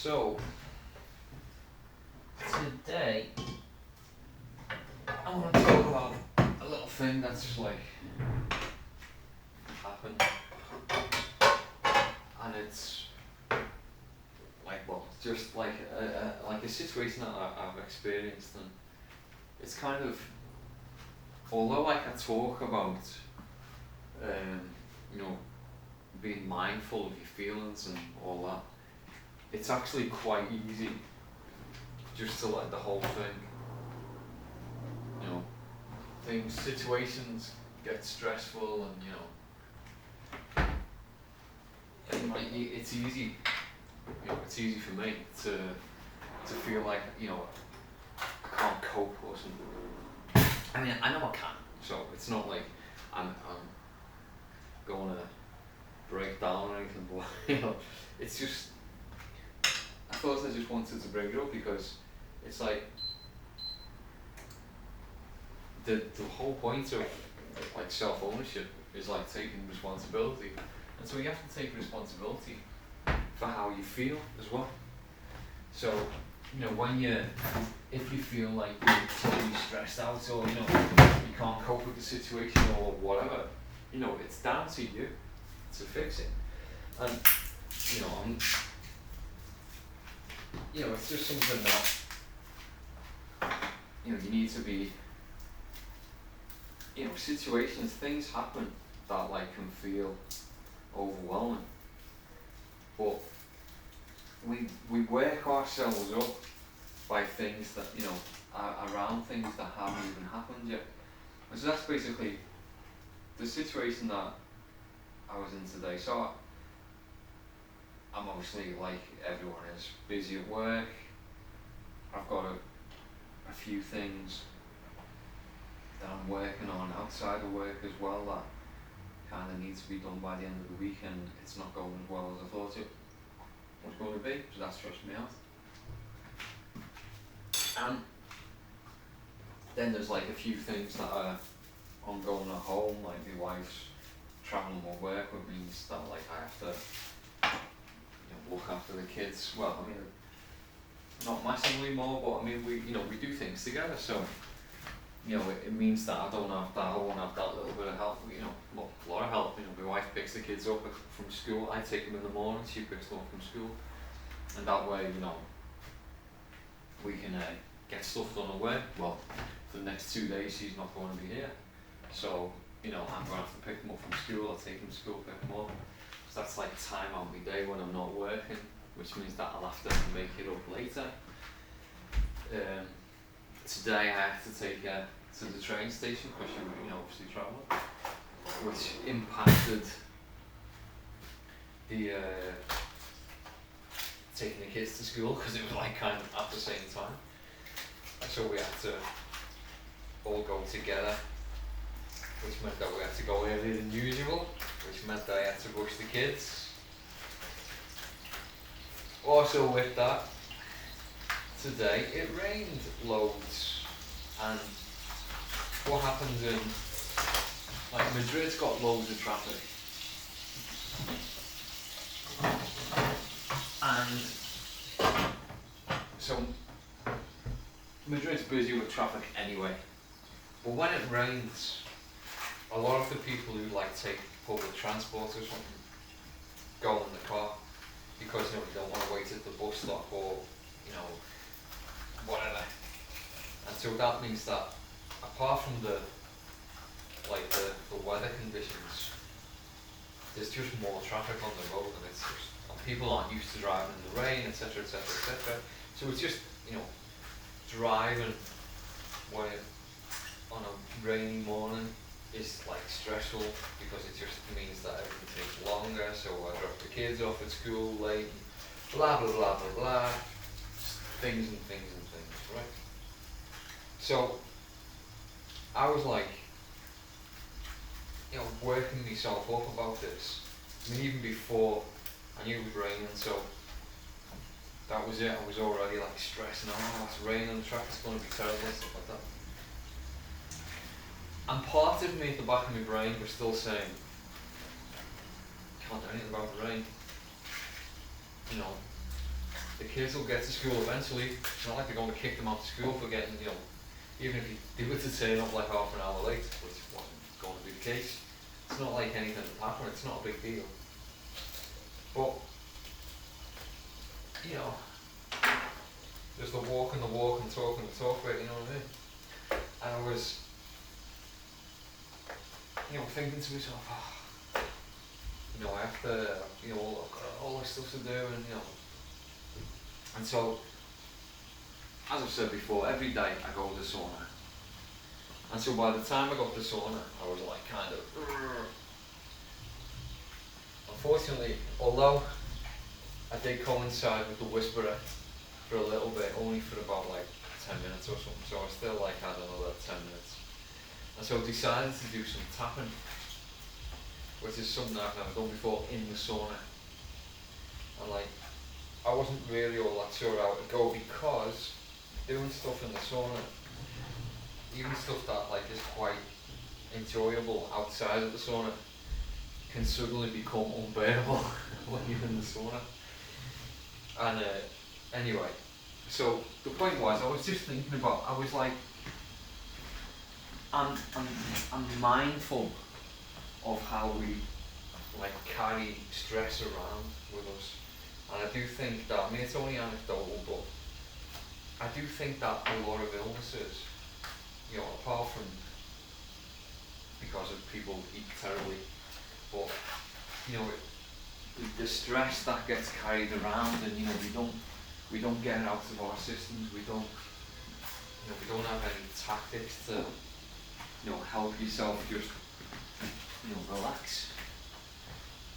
So, today I want to talk about a little thing that's just like happened, and it's like, well, just like a situation that I've experienced, and it's kind of, although I can talk about, um, you know, being mindful of your feelings and all that, it's actually quite easy just to let the whole thing, you know, situations get stressful, and it's easy, it's easy for me to feel like, I can't cope or something. I mean, I know I can, so it's not like I'm going to break down or anything, but it's just, I thought I just wanted to bring it up because it's like the whole point of like self-ownership is like taking responsibility, and so you have to take responsibility for how you feel as well. So if you feel like you're totally stressed out, or you can't cope with the situation or whatever, it's down to you to fix it. And it's just something that you need to be, situations, things happen that like can feel overwhelming, but we work ourselves up by things that around things that haven't even happened yet. And so that's basically the situation that I was in today. So I'm obviously, like everyone is, busy at work. I've got a few things that I'm working on outside of work as well that kind of needs to be done by the end of the week, and it's not going as well as I thought it was going to be, so that's stressing me out. And then there's like a few things that are ongoing at home, like my wife's travelling with work, which means that like I have to look after the kids. Well, I mean, not massively more, but I mean we do things together, so it means that I won't have that little bit of help, well, a lot of help. My wife picks the kids up from school, I take them in the morning, she picks them up from school, and that way, we can get stuff done at work. Well, for the next 2 days she's not going to be here, so I'm going to have to pick them up from school, I'll take them to school, pick them up, so that's like time out of my day when I'm not working, which means that I'll have to make it up later. Today I have to take her to the train station because she was obviously travelling, which impacted the taking the kids to school, because it was like kind of at the same time, so we had to all go together, which meant that we had to go earlier than usual, which meant that I had to rush the kids. Also with that, today it rained loads, and what happens in like Madrid's got loads of traffic, and so Madrid's busy with traffic anyway, but when it rains, a lot of the people who like take public transport or something go in the car, because you don't want to wait at the bus stop or whatever. And so that means that apart from the weather conditions, there's just more traffic on the road, and it's just, and people aren't used to driving in the rain, etc., etc., etc. So it's just driving when on a rainy morning is like stressful, because it just means that everything takes longer. So I drop the kids off at school late, blah blah blah blah blah, things and things and things, right? So I was like, working myself up about this. I mean, even before I knew it was raining, so that was it. I was already like stressing, it's raining, the traffic's going to be terrible, stuff like that. And part of me at the back of my brain was still saying, can't do anything about the rain. the kids will get to school eventually. It's not like they're going to kick them out of school for getting, you know, even if you do it to turn up like half an hour late, which wasn't going to be the case. It's not like anything will happen, it's not a big deal. But, you know, there's the walk and talk and the talk bit, you know what I mean? And I was, you know, thinking to myself, oh, you know, I have to, you know, all this stuff to do, and you know. And so, as I've said before, every day I go to the sauna. And so by the time I got to the sauna, I was like kind of, unfortunately, although I did coincide with the whisperer for a little bit, only for about like 10 minutes or something, so I still like had another 10 minutes. And so I decided to do some tapping, which is something I've never done before in the sauna. And like, I wasn't really all that sure how to go, because doing stuff in the sauna, even stuff that like is quite enjoyable outside of the sauna, can suddenly become unbearable when you're in the sauna. And anyway, so the point was, I was just thinking about, I was like, I'm mindful of how we like carry stress around with us. And I do think that, I mean, it's only anecdotal, but I do think that a lot of illnesses, you know, apart from because of people eat terribly, but, you know, the stress that gets carried around, and, you know, we don't get it out of our systems, we don't have any tactics to, you know, help yourself just, you know, relax.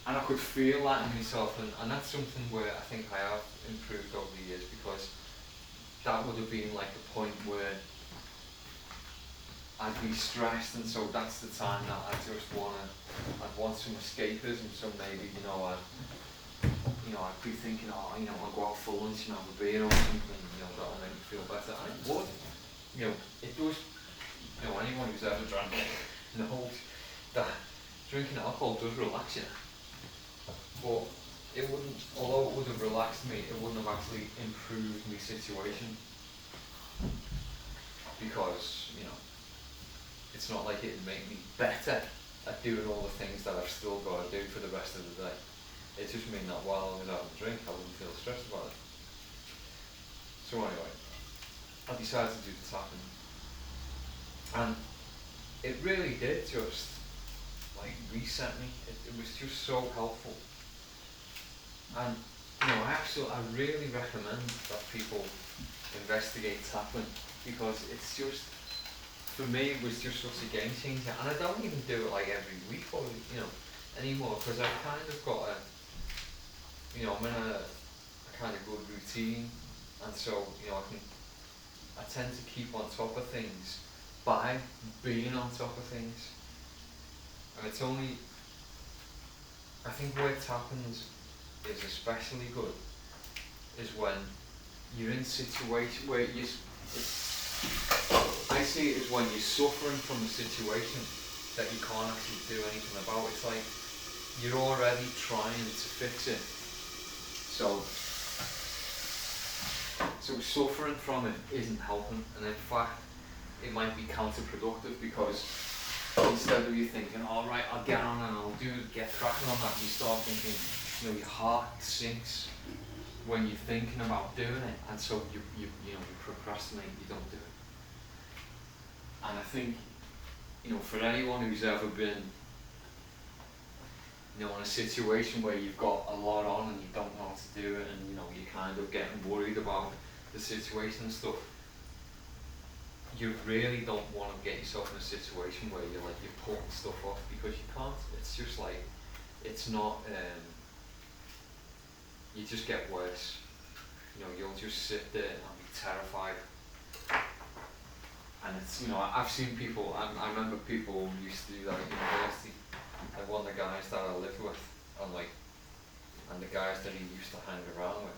And I could feel that in myself, and that's something where I think I have improved over the years, because that would have been like the point where I'd be stressed, and so that's the time that I just I'd want some escapism. So maybe, you know, I'd be thinking, oh, you know, I'll go out for lunch and have a beer or something, you know, that'll make me feel better. And it would, you know, it does. You know, anyone who's ever drank knows that drinking alcohol does relax you. But it wouldn't, although it would have relaxed me, it wouldn't have actually improved my situation, because, you know, it's not like it'd make me better at doing all the things that I've still got to do for the rest of the day. It just means that while I was having a drink, I wouldn't feel stressed about it. So anyway, I decided to do the tapping, and it really did just like reset me. It was just so helpful. And, you know, I really recommend that people investigate tapping, because it's just, for me, it was just such a game changer. And I don't even do it like every week or, you know, anymore, because I've kind of got you know, I'm in a kind of good routine, and so, you know, I tend to keep on top of things by being on top of things. And it's only, I think where tapping's is especially good is when you're in a situation where I see it as when you're suffering from a situation that you can't actually do anything about. It's like you're already trying to fix it. So suffering from it isn't helping, and in fact it might be counterproductive, because instead of you thinking, all right, I'll get on and I'll get cracking on that, you start thinking, you know, your heart sinks when you're thinking about doing it, and so you procrastinate, you don't do it. And I think, you know, for anyone who's ever been, you know, in a situation where you've got a lot on and you don't know how to do it, and, you know, you're kind of getting worried about the situation and stuff, you really don't want to get yourself in a situation where you're putting stuff off, because you can't. It's just like, it's not, you just get worse. You know, you'll just sit there and be terrified. And it's, you know, I've seen people, I remember people who used to do that at university. Like one of the guys that I lived with, and the guys that he used to hang around with,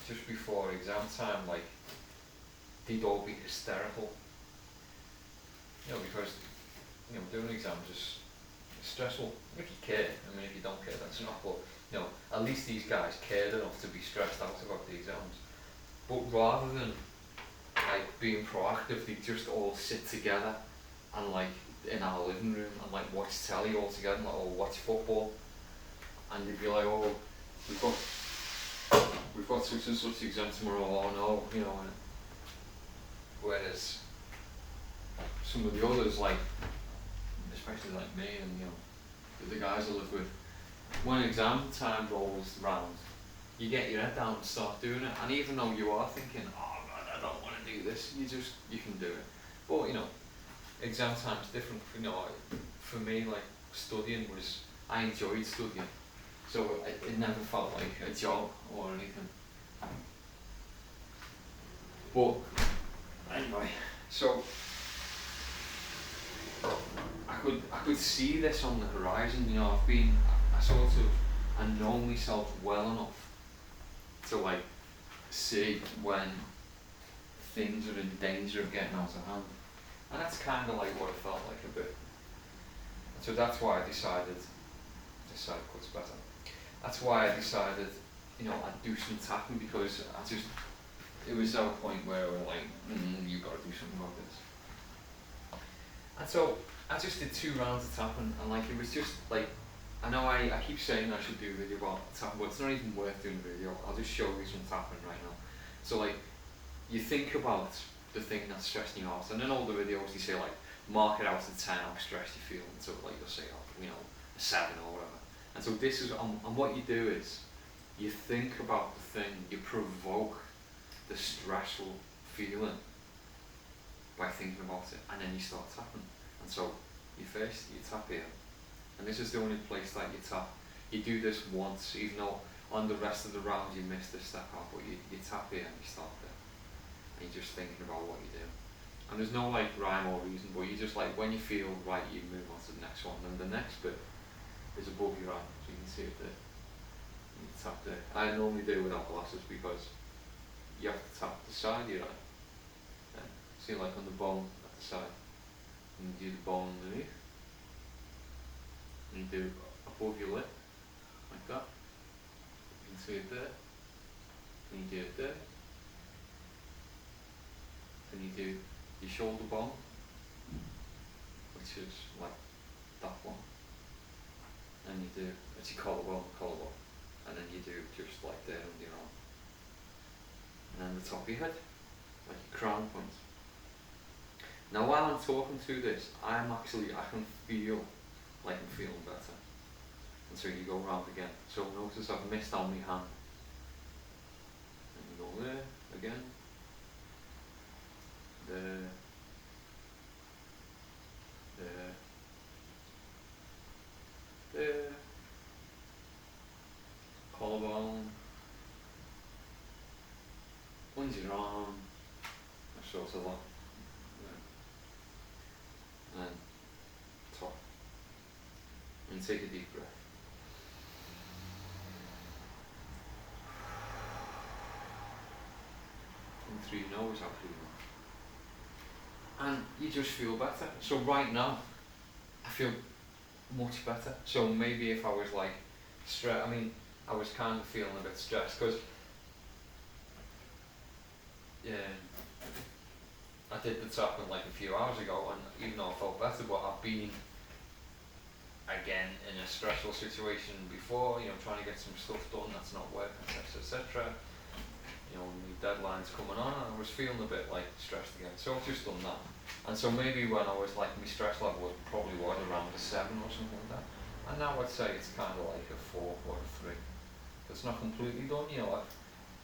just before exam time, like, they'd all be hysterical. You know, because, you know, doing exams is, stressful. If you care, I mean, if you don't care, that's not. But you know, at least these guys cared enough to be stressed out about the exams. But rather than like being proactive, they just all sit together and like in our living room and like watch telly all together, like, or watch football, and they'd be like, oh, we've got we've got such and such exam tomorrow. Oh no, you know. And whereas some of the others, like especially like me and you know the guys I live with, when exam time rolls round, you get your head down and start doing it. And even though you are thinking, oh God, I don't want to do this, you can do it. But you know, exam time's different. You know, for me, like studying was, I enjoyed studying, so it never felt like a job or anything. But anyway, so I could see this on the horizon. You know, I know myself well enough to like see when things are in danger of getting out of hand, and that's kind of like what it felt like a bit. So that's why I decided this side cuts better. That's why I decided, you know, I'd do some tapping, because it was at a point where we were like, you've got to do something about this. And so I just did 2 rounds of tapping, and like it was just like, I know I keep saying I should do a video about tapping, but it's not even worth doing a video. I'll just show you some tapping right now. So like, you think about the thing that's stressing you out, and in all the videos you say like, mark it out of 10 how stressed you feel, and so like you'll say, oh, you know, a 7 or whatever. And so this is, and what you do is, you think about the thing, you provoke the stressful feeling by thinking about it, and then you start tapping. And so you tap here, and this is the only place that you tap. You do this once, even though on the rest of the round you miss this step out, but you tap here and you start there, and you're just thinking about what you do. And there's no like rhyme or reason, but you just like, when you feel right, you move on to the next one, and the next bit is above your eye, so you can see it there. You tap there. I normally do it without glasses because you have to tap the side of your eye. Yeah. See, like on the bone at the side, and you do the bone underneath, and you do above your lip, like that. You can see it there, and you do it there, and you do your shoulder bone, which is like that one, and you do, it's your collarbone, and then you do just like there under your arm, and then the top of your head, like your crown point. Now while I'm talking through this, I can feel like I'm feeling better. And so you go round again. So notice I've missed on my hand. And you go there, again. There. There. There. Collarbone. Under your arm. That shows a lot. And top. And take a deep breath. In through your nose, out through your mouth. And you just feel better. So right now, I feel much better. So maybe if I was like stressed, I was kind of feeling a bit stressed because, yeah, I did the tapping like a few hours ago, and even though I felt better, but I've been again in a stressful situation before, you know, trying to get some stuff done that's not working, etc. You know, the deadline's coming on, and I was feeling a bit like stressed again. So I've just done that. And so maybe when I was like, my stress level was probably around a 7 or something like that. And now I'd say it's kind of like a 4 or a 3. It's not completely done, you know.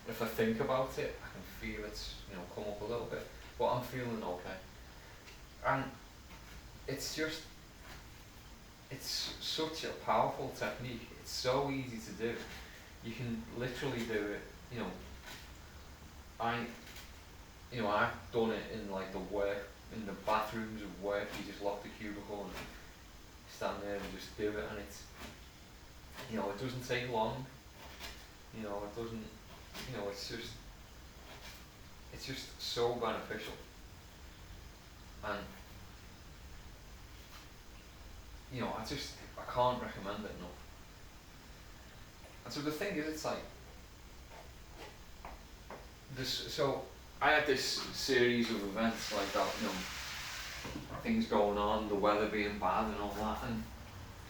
If I think about it, I can feel it's, you know, come up a little bit. But I'm feeling okay. And it's just, it's such a powerful technique. It's so easy to do. You can literally do it, you know. I've done it in like in the bathrooms of work. You just lock the cubicle and stand there and just do it, and it's, you know, it doesn't take long. You know, it doesn't, you know, it's just so beneficial. And I can't recommend it enough. And so the thing is, it's like this. So I had this series of events like that, things going on, the weather being bad and all that, and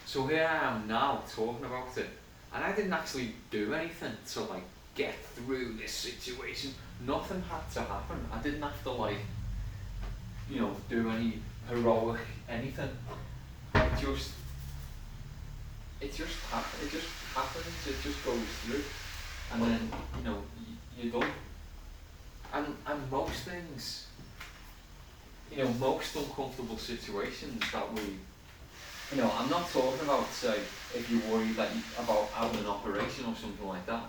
so here I am now talking about it, and I didn't actually do anything to like get through this situation. Nothing had to happen. I didn't have to like, do any heroic anything. It just, it just happens. It just happens. It just goes through, and then you're done. And most things, most uncomfortable situations that we, I'm not talking about, say, if you're worried that about having an operation or something like that,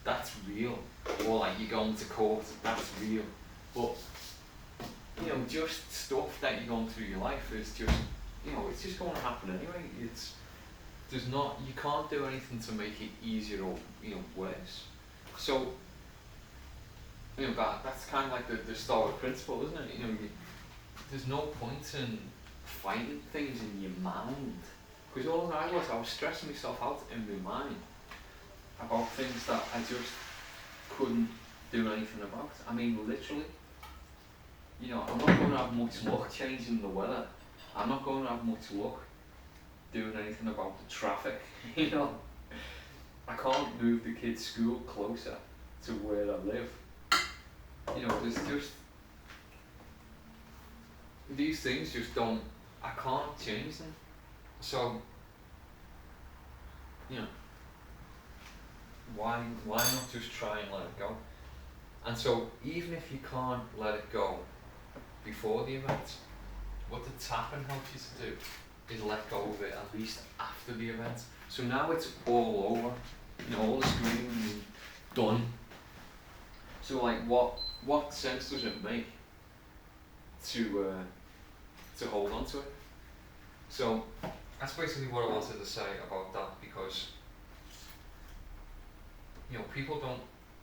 that's real. Or like you're going to court, that's real. But, just stuff that you're going through your life is just, it's just going to happen anyway. You can't do anything to make it easier or, worse. So, that's kind of like the Stoic principle, isn't it? There's no point in fighting things in your mind, because all I was stressing myself out in my mind about things that I just couldn't do anything about. I mean, literally, I'm not going to have much luck changing the weather. I'm not going to have much luck doing anything about the traffic. I can't move the kids' school closer to where I live. There's just these things just don't. I can't change them. So, why not just try and let it go? And so, even if you can't let it go before the event, what the tapping helps you to do is let go of it at least after the event. So now it's all over. All the screaming is done. So like, what sense does it make to hold on to it? So that's basically what I wanted to say about that, because people don't.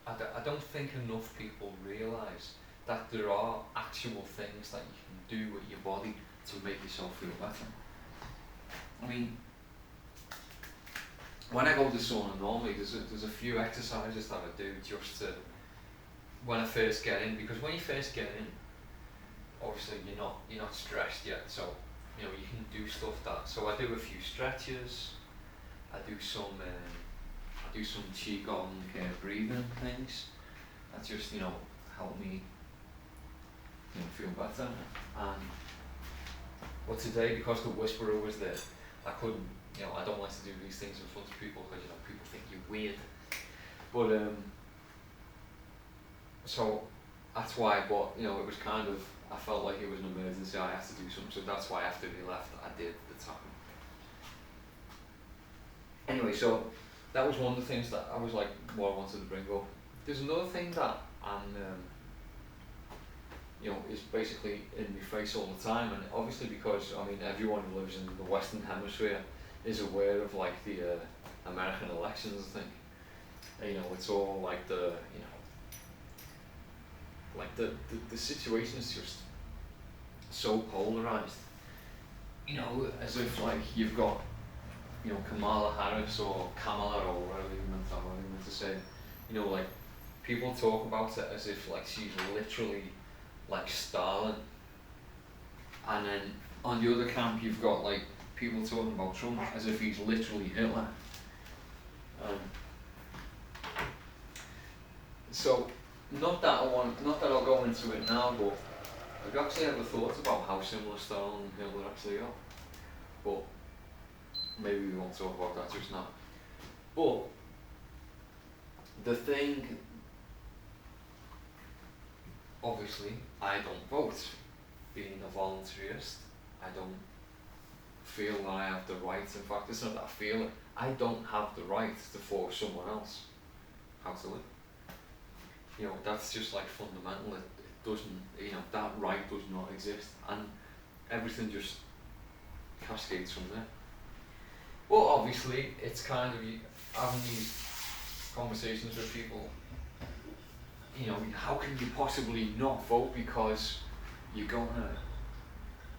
I don't think enough people realise that there are actual things that you can do with your body to make yourself feel better. I mean, when I go to sauna normally, there's a few exercises that I do just to, when I first get in, because when you first get in, obviously you're not stressed yet, so you can do stuff that. So I do a few stretches. I do some qigong breathing things that just help me feel better. And but today, because the whisperer was there, I couldn't. I don't like to do these things in front of people because people think you're weird. But so that's why. But it was kind of. I felt like it was an emergency. I had to do something, so that's why after we left, I did the tapping. Anyway, so that was one of the things that I was like, what I wanted to bring up. There's another thing that is basically in my face all the time, and obviously because everyone who lives in the Western Hemisphere is aware of like the American elections. I think it's all like the the situation is just so polarized. As if like you've got Kamala Harris or Kamala or whatever you meant to say. Like people talk about it as if like she's literally like Stalin, and then on the other camp you've got like people talking about Trump as if he's literally Hitler. So not that I'll go into it now, but I've actually ever thought about how similar Stalin and Hitler actually are. But maybe we won't talk about that just now. But the thing, obviously, I don't vote. Being a voluntarist, I don't feel that I have the right. In fact, it's not that I feel it. I don't have the right to force someone else how to live. That's just like fundamental. It doesn't, that right does not exist, and everything just cascades from there. Well, obviously, it's kind of having these conversations with people. How can you possibly not vote because you're gonna?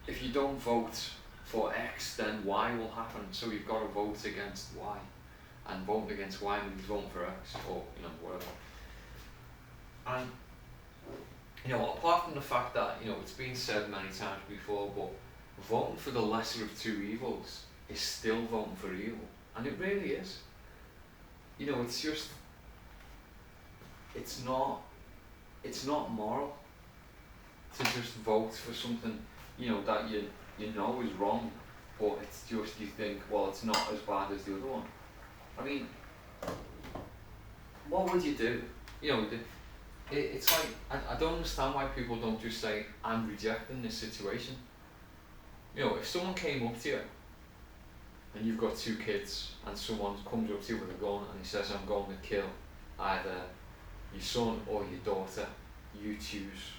If you don't vote, for X, then Y will happen. So you've got to vote against Y, and voting against Y means voting for X, or whatever. And apart from the fact that it's been said many times before, but voting for the lesser of two evils is still voting for evil, and it really is. It's just, it's not moral to just vote for something that you know is wrong, but it's just, you think, well, it's not as bad as the other one. I mean, what would you do? It's like, I don't understand why people don't just say, I'm rejecting this situation. If someone came up to you and you've got 2 kids and someone comes up to you with a gun and he says, I'm going to kill either your son or your daughter, you choose.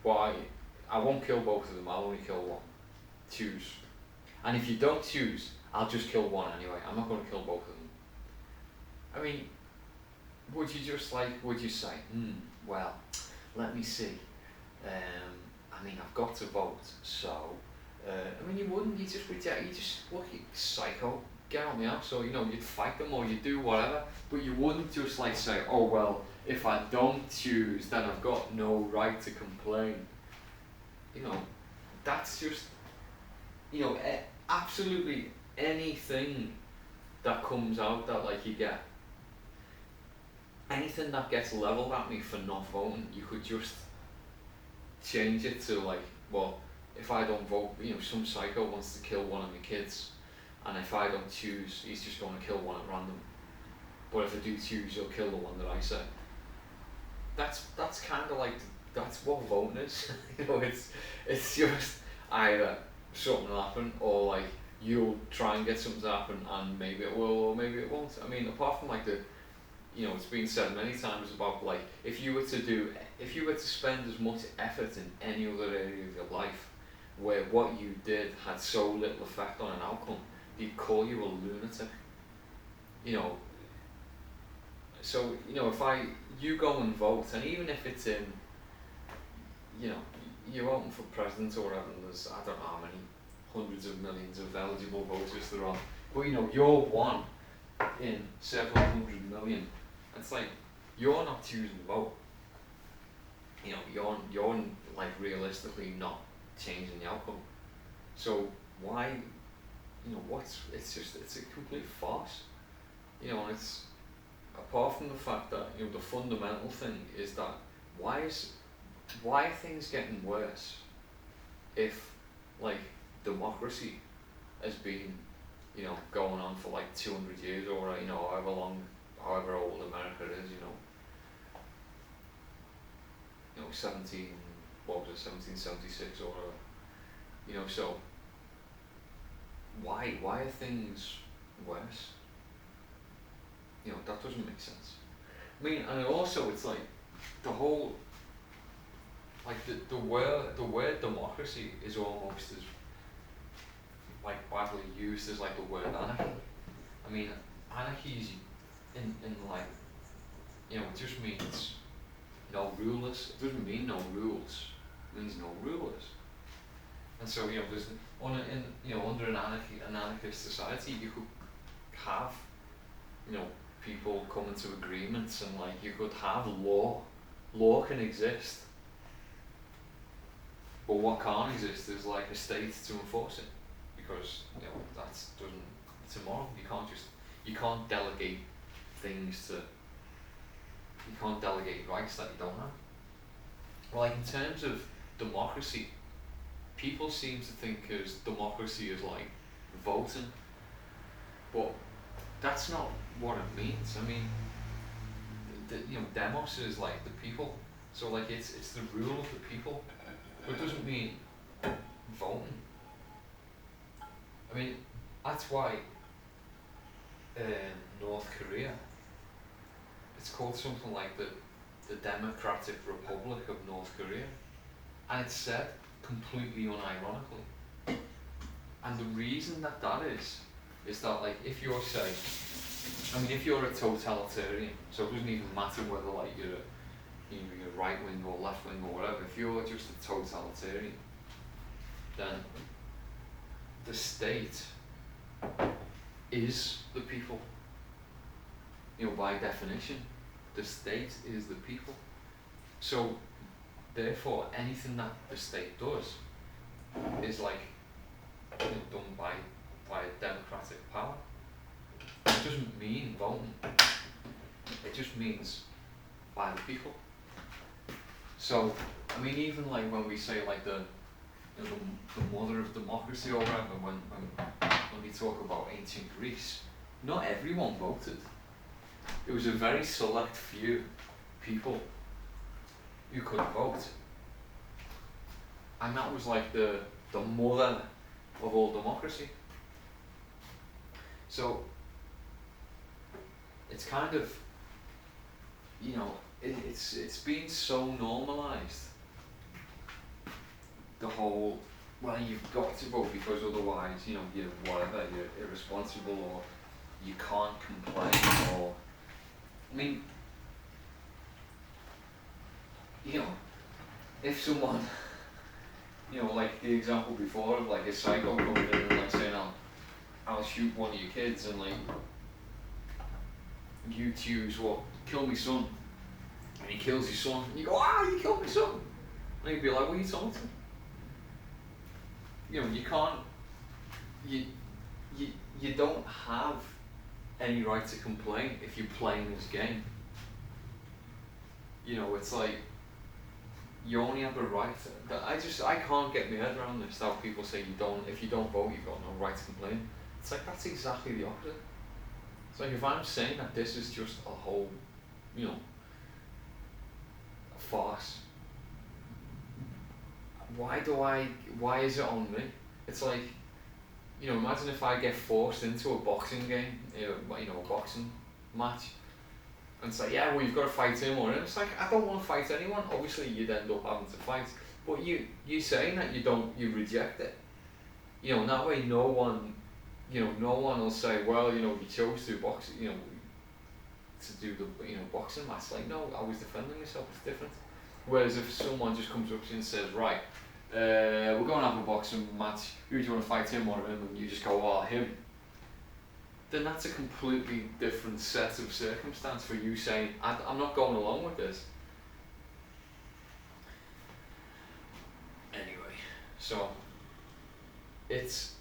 Why? I won't kill both of them, I'll only kill one. Choose. And if you don't choose, I'll just kill one anyway. I'm not going to kill both of them. I mean, would you say, well, let me see. I mean, I've got to vote, so, you wouldn't, you just reject, you just, look, you psycho, get on the ass, or, you'd fight them, or you'd do whatever, but you wouldn't just say, oh, well, if I don't choose, then I've got no right to complain. That's just, absolutely anything that comes out that, you get, anything that gets levelled at me for not voting, you could just change it to well, if I don't vote, some psycho wants to kill one of my kids, and if I don't choose, he's just going to kill one at random. But if I do choose, he'll kill the one that I say. That's kind of that's what voting is. It's just either something will happen, or you'll try and get something to happen, and maybe it will, or maybe it won't. I mean, apart from it's been said many times about if you were to spend as much effort in any other area of your life where what you did had so little effect on an outcome, they'd call you a lunatic. So if you go and vote, and even if it's in, you're voting for president or whatever, and there's, I don't know how many hundreds of millions of eligible voters there are, but you're one in several hundred million. It's you're not choosing to vote. You're realistically not changing the outcome. So why, it's a complete farce. And it's, apart from the fact that, the fundamental thing is that why are things getting worse if, democracy has been, going on for 200 years or, however old America is, 1776 or whatever, so why are things worse? That doesn't make sense. I mean, and also it's the whole, the word democracy is almost as badly used as the word anarchy. I mean, anarchy is in it just means no rulers. It doesn't mean no rules. It means no rulers. And so there's under an anarchist society, you could have people coming to agreements, and you could have law. Law can exist, but what can't exist is a state to enforce it, because it's immoral. You can't delegate things you can't delegate rights that you don't have. Well, in terms of democracy, people seem to think as democracy is voting, but that's not what it means. I mean, demos is the people, so it's the rule of the people, but it doesn't mean voting. I mean, that's why North Korea, it's called something like the Democratic Republic of North Korea, and it's said completely unironically. And the reason that is that if you're if you're a totalitarian, so it doesn't even matter whether you're right wing or left wing or whatever, if you're just a totalitarian, then the state is the people. By definition, the state is the people. So, therefore, anything that the state does is like done by a democratic power. It doesn't mean voting. It just means by the people. So, I mean, even like when we say like the mother of democracy or whatever, when we talk about ancient Greece, not everyone voted. It was a very select few people who could vote. And that was like the mother of all democracy. So it's kind of, it's been so normalized. The whole, well, you've got to vote because otherwise, you're whatever, you're irresponsible or you can't complain or, I mean, if someone, like the example before of like a psycho coming in and like saying, I'll shoot one of your kids and like, you choose what, kill me son, and he kills your son, and you go, you killed my son, and he'd be like, what are you talking to? You can't, you don't have any right to complain if you're playing this game. It's like, you only have a right to, I can't get my head around this, how people say if you don't vote, you've got no right to complain. It's like, that's exactly the opposite. It's like, if I'm saying that this is just a whole, a farce, why is it on me? It's like, imagine if I get forced into a boxing game, a boxing match, and it's like, yeah, well, you've got to fight him or him. It's like, I don't want to fight anyone. Obviously, you'd end up having to fight, but you saying that you reject it. And that way, no one will say, well, you chose to box, to do the boxing match. Like, no, I was defending myself. It's different. Whereas if someone just comes up to you and says, right, we're going to have a boxing match, who do you want to fight, him or him? And you just go, him. Then that's a completely different set of circumstance for you saying, I'm not going along with this. Anyway, so it's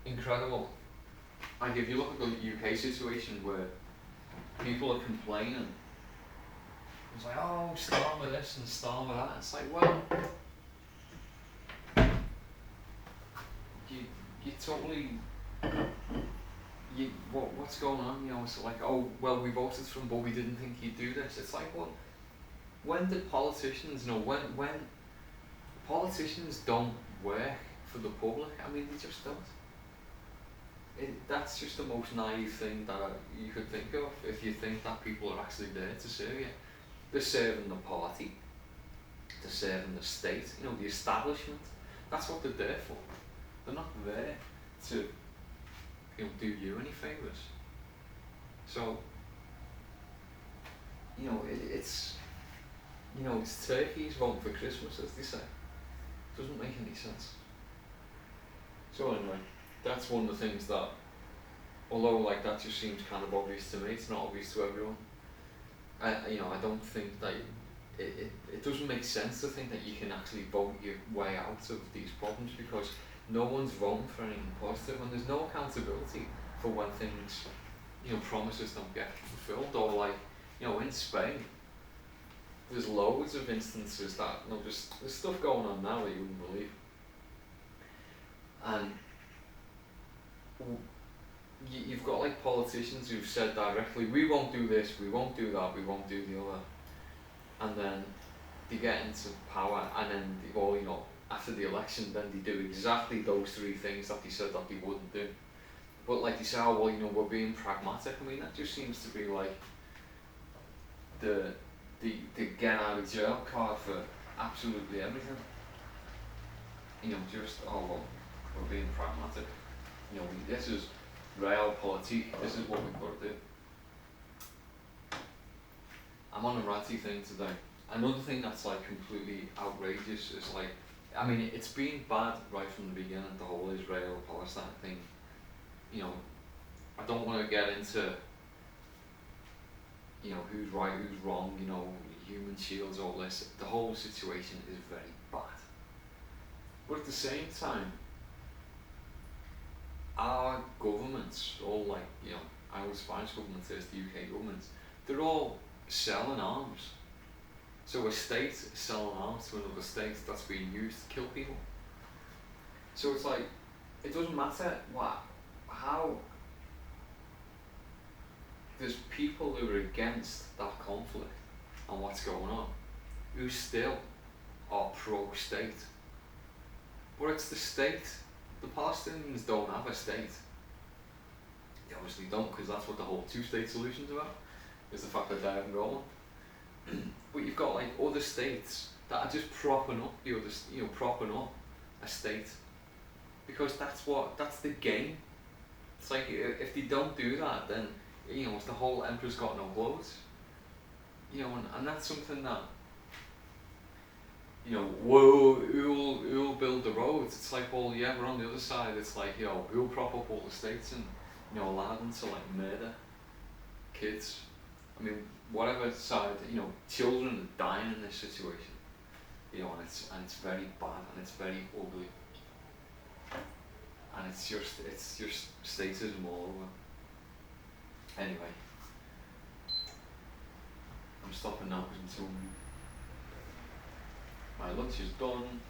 incredible. Like, if you look at the UK situation where people are complaining, it's like, start with this and start with that. It's like, well, you totally, what's going on? It's like, well, we voted for him, but we didn't think he'd do this. It's like, well, when did politicians know? When politicians don't work for the public, I mean, they just don't. That's just the most naive thing that you could think of if you think that people are actually there to serve you. They're serving the party, they're serving the state, the establishment. That's what they're there for. They're not there to do you any favours. So, it's turkeys voting for Christmas, as they say. Doesn't make any sense. So anyway, that's one of the things that, although like that just seems kind of obvious to me, it's not obvious to everyone. I don't think that it doesn't make sense to think that you can actually vote your way out of these problems, because no one's voting for anything positive, and there's no accountability for when things, promises don't get fulfilled. Or like, in Spain, there's loads of instances that, there's stuff going on now that you wouldn't believe. And you've got like politicians who've said directly, we won't do this, we won't do that, we won't do the other. And then they get into power, and then after the election, then they do exactly those three things that they said that they wouldn't do. But like they say, we're being pragmatic. I mean, that just seems to be like the get out of jail card for absolutely everything. We're being pragmatic. This is realpolitik. This is what we've got to do. I'm on a ratty thing today. Another thing that's like completely outrageous is like I mean, it's been bad right from the beginning, the whole Israel-Palestine thing. You know, I don't want to get into, you know, who's right, who's wrong, you know, human shields, all this. The whole situation is very bad. But at the same time, our governments, all like, you know, our Spanish government, there's the UK government, they're all selling arms. So a state is selling arms to another state that's being used to kill people. So it's like, it doesn't matter how there's people who are against that conflict and what's going on, who still are pro-state. But it's the state. The Palestinians don't have a state. They obviously don't, because that's what the whole two-state solution's about, is the fact that they haven't got one. But you've got like other states that are just propping up the other, you know, propping up a state, because that's the game. It's like, if they don't do that, then, you know, it's the whole emperor's got no clothes. You know, and that's something that, you know, who'll build the roads? It's like, well, yeah, we're on the other side. It's like, you know, who'll prop up all the states and, you know, allow them to like murder kids? I mean, whatever side, you know, children are dying in this situation. You know, and it's very bad and it's very ugly. And it's just statism all over. Anyway, I'm stopping now because I'm too. My lunch is done.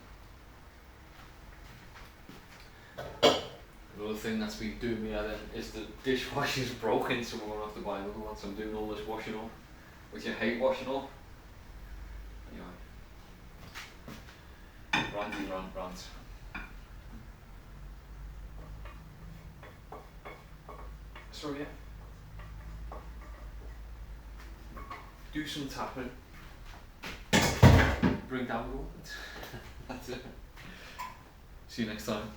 Another thing that's been doing me then is the dishwasher's broken, so we're going to have to buy another one. So I'm doing all this washing up, which I hate washing up. Anyway, randy rant. So yeah, do some tapping, bring down the world. That's it. See you next time.